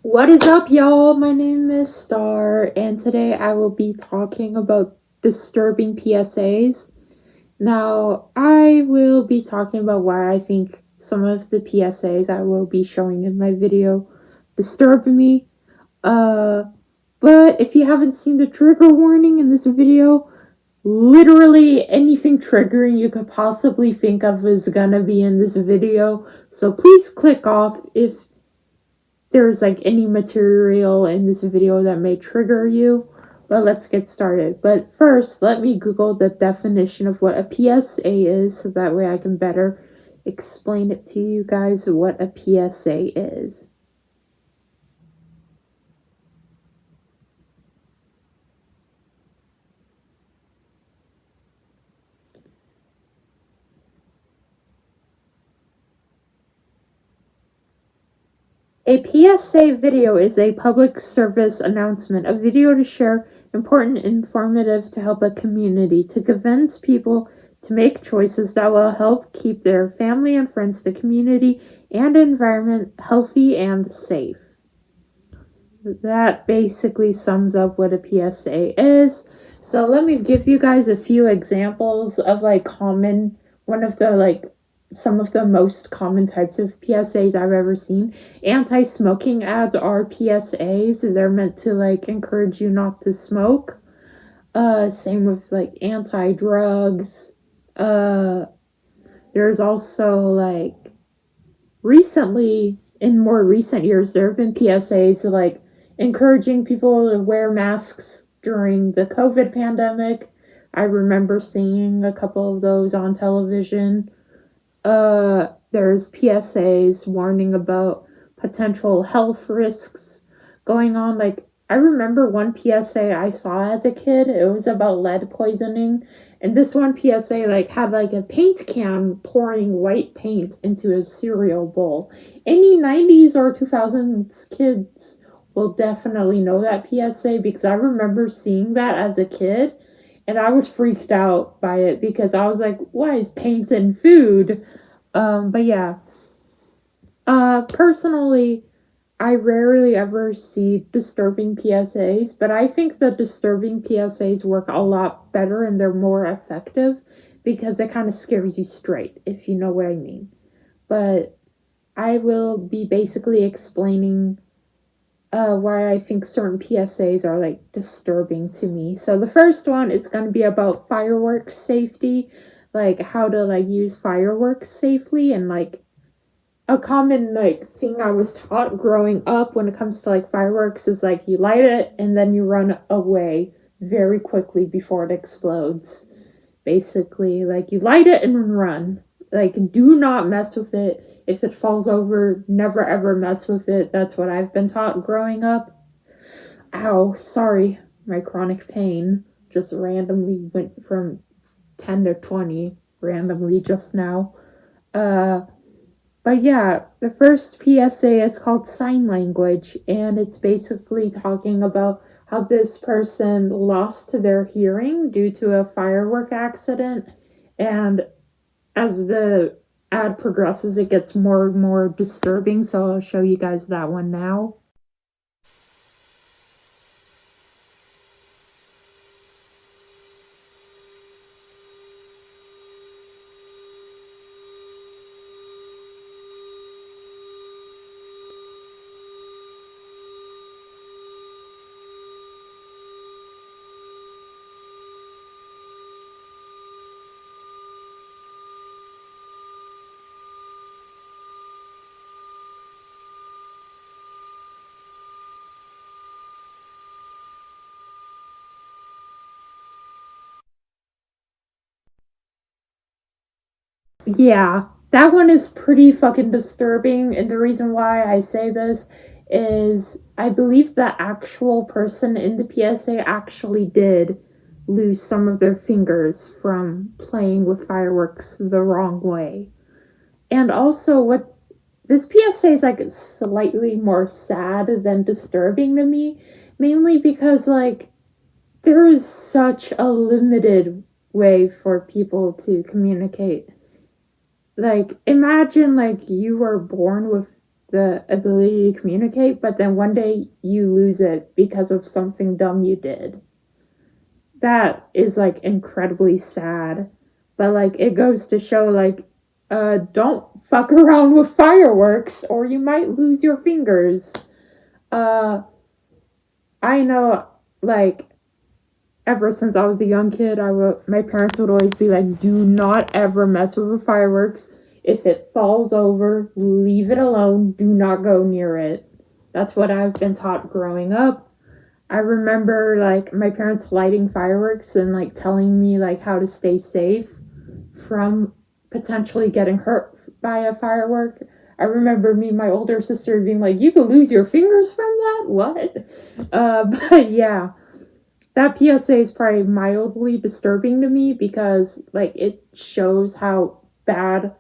What is up, y'all? My name is Star, and today I will be talking about disturbing PSAs. Now, I will be talking about why I think some of the PSAs I will be showing in my video disturb me. Uh, but if you haven't seen the trigger warning in this video, literally anything triggering you could possibly think of is gonna be in this video. So please click off if there's like any material in this video that may trigger you. But let's get started. But first, let me Google the definition of what a PSA is so that way I can better explain it to you guys what a PSA is. A PSA video is a public service announcement, a video to share important informative to help a community, to convince people to make choices that will help keep their family and friends, the community, and environment healthy and safe. That basically sums up what a PSA is. So let me give you guys a few examples of some of the most common types of PSAs I've ever seen. Anti-smoking ads are PSAs. They're meant to encourage you not to smoke. Same with anti-drugs. There's also recently, in more recent years, there have been PSAs encouraging people to wear masks during the COVID pandemic. I remember seeing a couple of those on television. There's PSAs warning about potential health risks going on. I remember one PSA I saw as a kid. It was about lead poisoning, and this one PSA had a paint can pouring white paint into a cereal bowl. Any 90s or 2000s kids will definitely know that PSA because I remember seeing that as a kid, and I was freaked out by it because I was like, why is paint in food? But yeah. Personally, I rarely ever see disturbing PSAs, but I think the disturbing PSAs work a lot better and they're more effective because it kind of scares you straight, if you know what I mean. But I will be basically explaining why I think certain PSAs are disturbing to me. So the first one is going to be about fireworks safety, how to use fireworks safely, and a common thing I was taught growing up when it comes to fireworks is you light it and then you run away very quickly before it explodes. Basically, you light it and run. Do not mess with it. If it falls over, never ever mess with it. That's what I've been taught growing up. Ow, sorry. My chronic pain just randomly went from 10 to 20 randomly just now. But yeah, the first PSA is called sign language, and it's basically talking about how this person lost their hearing due to a firework accident, and as the ad progresses, it gets more and more disturbing, so I'll show you guys that one now. Yeah, that one is pretty fucking disturbing, and the reason why I say this is I believe the actual person in the PSA actually did lose some of their fingers from playing with fireworks the wrong way. And also, what this PSA is slightly more sad than disturbing to me, mainly because there is such a limited way for people to communicate. Imagine you were born with the ability to communicate, but then one day you lose it because of something dumb you did. That is like incredibly sad. But like it goes to show like don't fuck around with fireworks or you might lose your fingers. Uh I know like ever since I was a young kid, my parents would always be like, "Do not ever mess with the fireworks. If it falls over, leave it alone. Do not go near it." That's what I've been taught growing up. I remember like my parents lighting fireworks and like telling me like how to stay safe from potentially getting hurt by a firework. I remember me and my older sister being like, "You could lose your fingers from that? What?" But yeah, that PSA is probably mildly disturbing to me because like it shows how bad,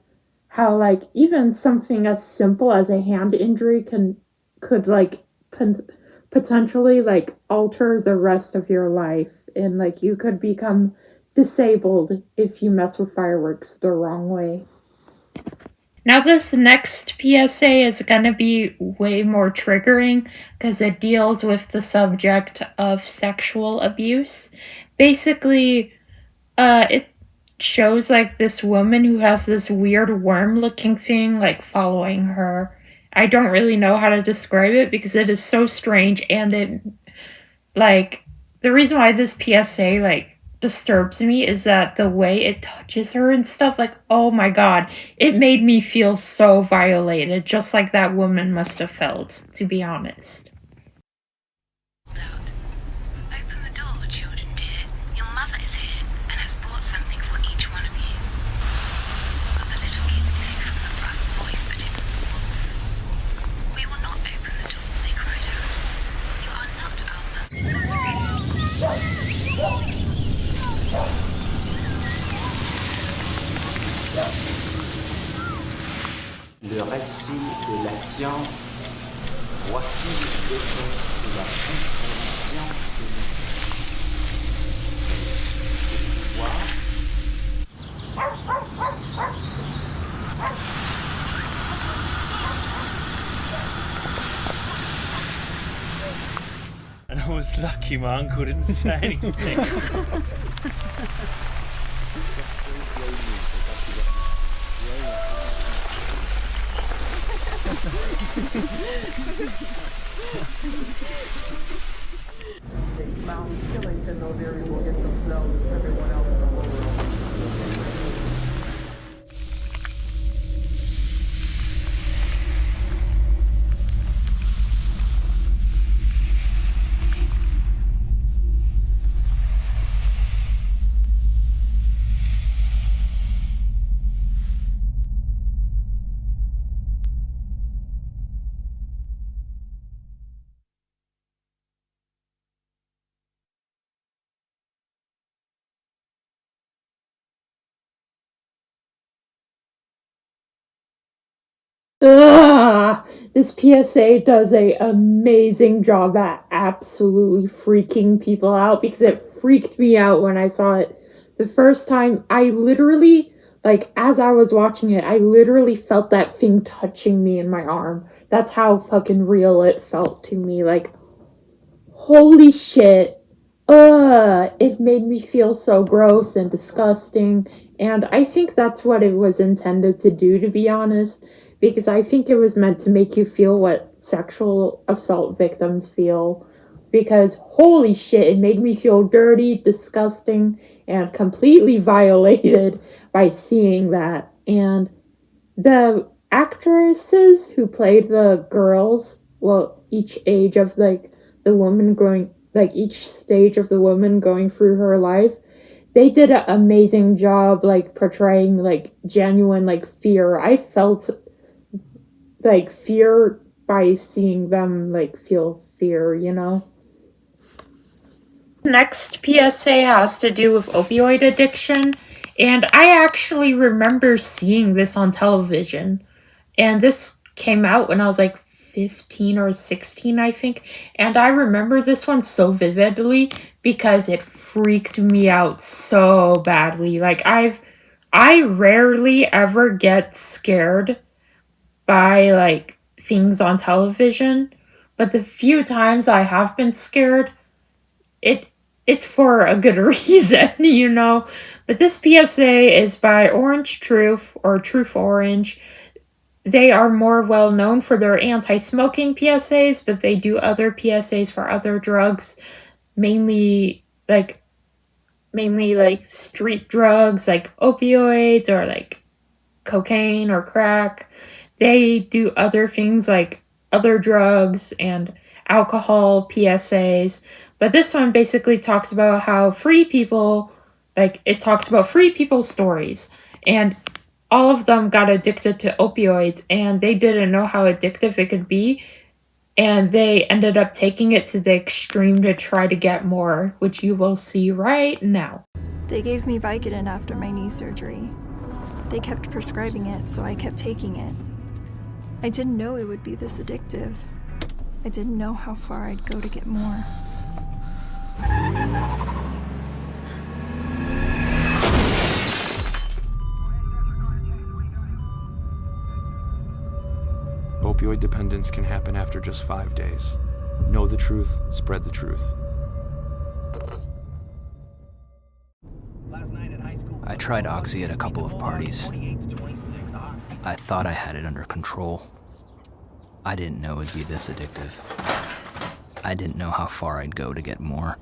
how like even something as simple as a hand injury could like potentially like alter the rest of your life, and like you could become disabled if you mess with fireworks the wrong way. Now, this next PSA is going to be way more triggering because it deals with the subject of sexual abuse. Basically, it shows like this woman who has this weird worm looking thing like following her. I don't really know how to describe it because it is so strange, and it like the reason why this PSA like disturbs me is that the way it touches her and stuff, like, oh my god, it made me feel so violated, just like that woman must have felt, to be honest. Open the door, children dear. Your mother is here and has brought something for each one of you. But the little kids knew from the rough voice that it was a wolf. We will not open the door, they cried out. You are not our mother. Le récit de l'action, voici les choses de la composition de And I was lucky my uncle didn't say anything. Mountain Killington, those areas will get some snow. Everyone else in the lower. Ugh! This PSA does a amazing job at absolutely freaking people out because it freaked me out when I saw it the first time. I literally, like, as I was watching it, I literally felt that thing touching me in my arm. That's how fucking real it felt to me. Like, holy shit. It made me feel so gross and disgusting. And I think that's what it was intended to do, to be honest. Because I think it was meant to make you feel what sexual assault victims feel. Because holy shit, it made me feel dirty, disgusting, and completely violated by seeing that. And the actresses who played the girls, well, each age of like the woman growing, like each stage of the woman going through her life, they did an amazing job like portraying like genuine like fear. I felt like fear by seeing them like feel fear, you know? Next PSA has to do with opioid addiction, and I actually remember seeing this on television. And this came out when I was like 15 or 16, I think. And I remember this one so vividly because it freaked me out so badly. Like I rarely ever get scared by like things on television, but the few times I have been scared, it's for a good reason, you know. But this PSA is by Orange Truth or Truth Orange. They are more well known for their anti-smoking PSAs, but they do other PSAs for other drugs, mainly like street drugs like opioids or like cocaine or crack. They do other things like other drugs and alcohol PSAs. But this one basically talks about how free people, like, it talks about free people's stories. And all of them got addicted to opioids and they didn't know how addictive it could be. And they ended up taking it to the extreme to try to get more, which you will see right now. They gave me Vicodin after my knee surgery. They kept prescribing it, so I kept taking it. I didn't know it would be this addictive. I didn't know how far I'd go to get more. Opioid dependence can happen after just 5 days. Know the truth, spread the truth. I tried Oxy at a couple of parties. I thought I had it under control. I didn't know it'd be this addictive. I didn't know how far I'd go to get more.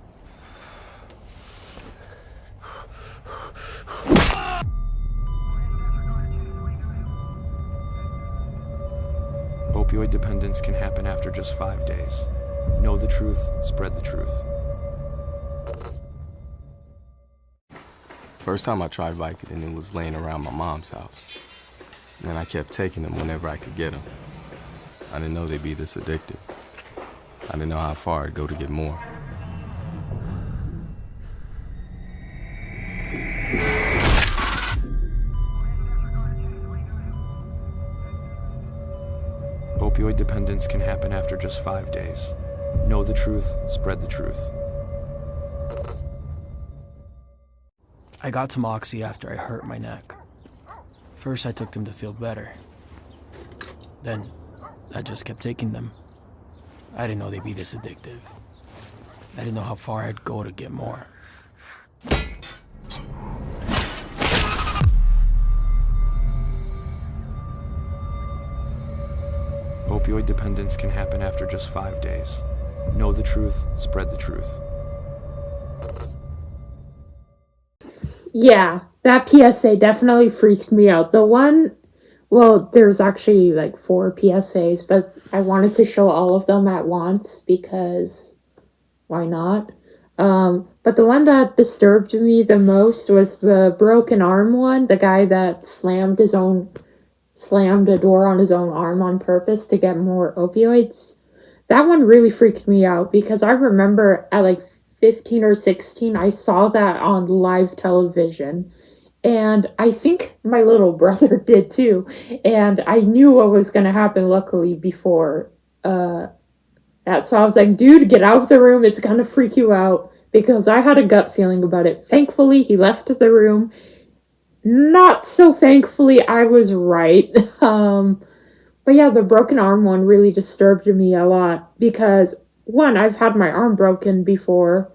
Opioid dependence can happen after just 5 days. Know the truth, spread the truth. First time I tried Vicodin, it was laying around my mom's house. And I kept taking them whenever I could get them. I didn't know they'd be this addictive. I didn't know how far I'd go to get more. Opioid dependence can happen after just 5 days. Know the truth, spread the truth. I got some Oxy after I hurt my neck. First I took them to feel better. Then I just kept taking them. I didn't know they'd be this addictive. I didn't know how far I'd go to get more. Opioid dependence can happen after just 5 days. Know the truth, spread the truth. Yeah, that PSA definitely freaked me out. The one, well, there's actually like 4 PSAs, but I wanted to show all of them at once because why not? But the one that disturbed me the most was the broken arm one, the guy that slammed a door on his own arm on purpose to get more opioids. That one really freaked me out because I remember at like 15 or 16, I saw that on live television. And I think my little brother did too. And I knew what was going to happen, luckily, before that. So I was like, dude, get out of the room. It's going to freak you out. Because I had a gut feeling about it. Thankfully, he left the room. Not so thankfully, I was right. But yeah, the broken arm one really disturbed me a lot. Because, one, I've had my arm broken before.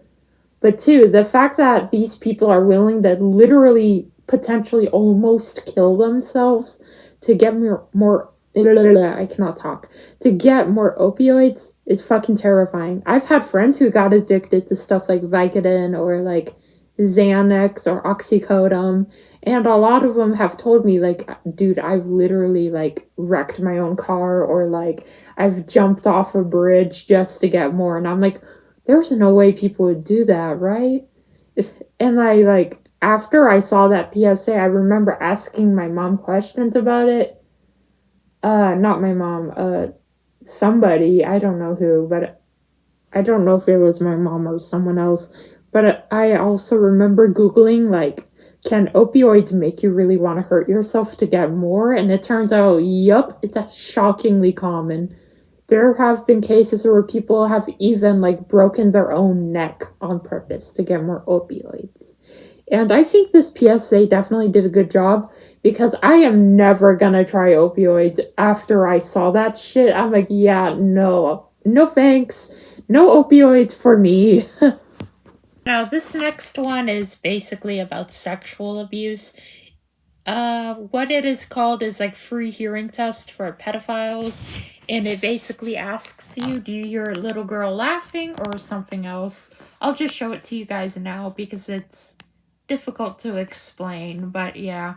But two, the fact that these people are willing to literally potentially almost kill themselves to get more I cannot talk. To get more opioids is fucking terrifying. I've had friends who got addicted to stuff like Vicodin or like Xanax or oxycodone. And a lot of them have told me, like, dude, I've literally, like, wrecked my own car or, like, I've jumped off a bridge just to get more. And I'm like, there's no way people would do that, right? And I, like, after I saw that PSA, I remember asking my mom questions about it. Not my mom, somebody, I don't know who, but I don't know if it was my mom or someone else. But I also remember Googling, like, can opioids make you really want to hurt yourself to get more? And it turns out, yup, it's shockingly common. There have been cases where people have even, like, broken their own neck on purpose to get more opioids. And I think this PSA definitely did a good job because I am never gonna try opioids after I saw that shit. I'm like, yeah, no thanks. No opioids for me. Now, this next one is basically about sexual abuse. What it is called is like free hearing test for pedophiles, and it basically asks you, do your little girl laughing or something else? I'll just show it to you guys now because it's difficult to explain, but yeah.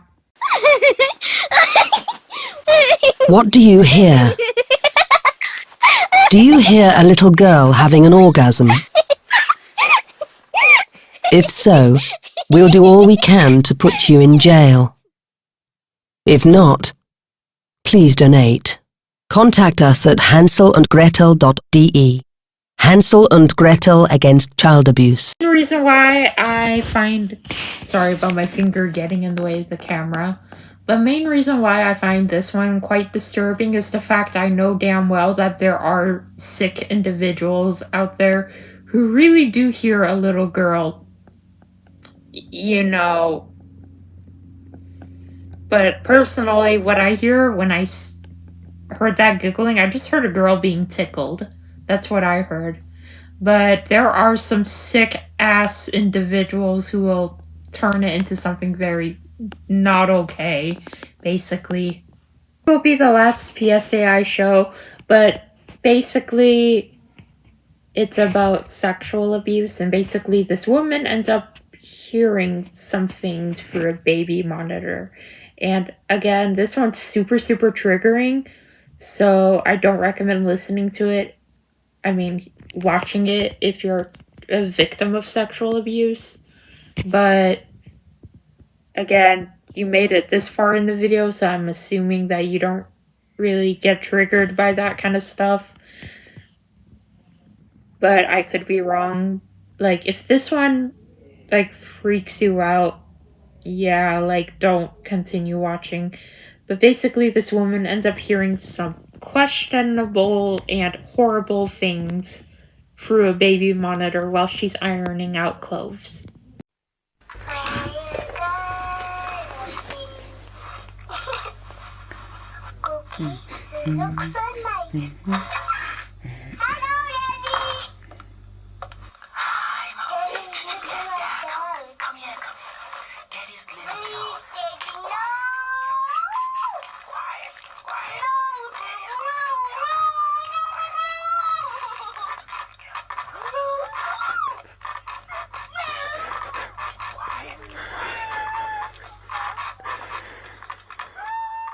What do you hear? Do you hear a little girl having an orgasm? If so, we'll do all we can to put you in jail. If not, please donate. Contact us at hanselandgretel.de. Hansel and Gretel against child abuse. The reason why I find... Sorry about my finger getting in the way of the camera. The main reason why I find this one quite disturbing is the fact I know damn well that there are sick individuals out there who really do hear a little girl, you know. But personally, what I hear when I heard that giggling, I just heard a girl being tickled. That's what I heard. But there are some sick-ass individuals who will turn it into something very not okay, basically. It will be the last PSA I show, but basically it's about sexual abuse, and basically this woman ends up hearing some things through a baby monitor. And again, this one's super triggering, so I don't recommend listening to it. I mean, watching it if you're a victim of sexual abuse. But again, you made it this far in the video, so I'm assuming that you don't really get triggered by that kind of stuff. But I could be wrong. Like, if this one, like, freaks you out, yeah, like, don't continue watching. But basically, this woman ends up hearing some questionable and horrible things through a baby monitor while she's ironing out clothes. You look so nice. Hello, Daddy. Hi, Mom. Yes, Dad. Come here. Daddy's little girl. Please, Daddy, no. Quiet. Daddy's little girl.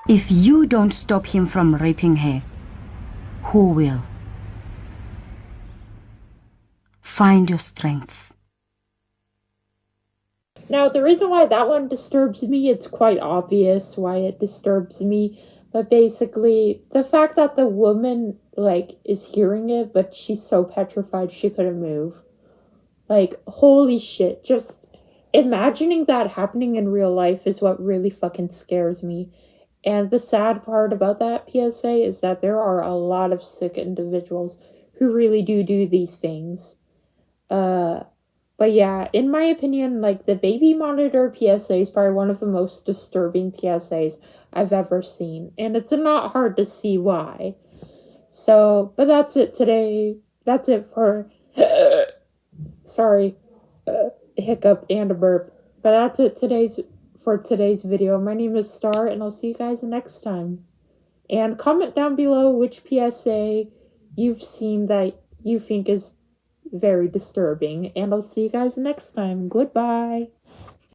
If you don't stop him from raping her, who will? Find your strength. Now, the reason why that one disturbs me, it's quite obvious why it disturbs me. But basically, the fact that the woman, like, is hearing it, but she's so petrified she couldn't move. Like, holy shit. Just imagining that happening in real life is what really fucking scares me. And the sad part about that PSA is that there are a lot of sick individuals who really do these things. But yeah, in my opinion, like, the baby monitor PSA is probably one of the most disturbing PSAs I've ever seen. And it's not hard to see why. So, but that's it today. That's it for... Sorry. Hiccup and a burp. But that's it for today's video. My name is Star, and I'll see you guys next time. And comment down below which PSA you've seen that you think is very disturbing. And I'll see you guys next time. Goodbye.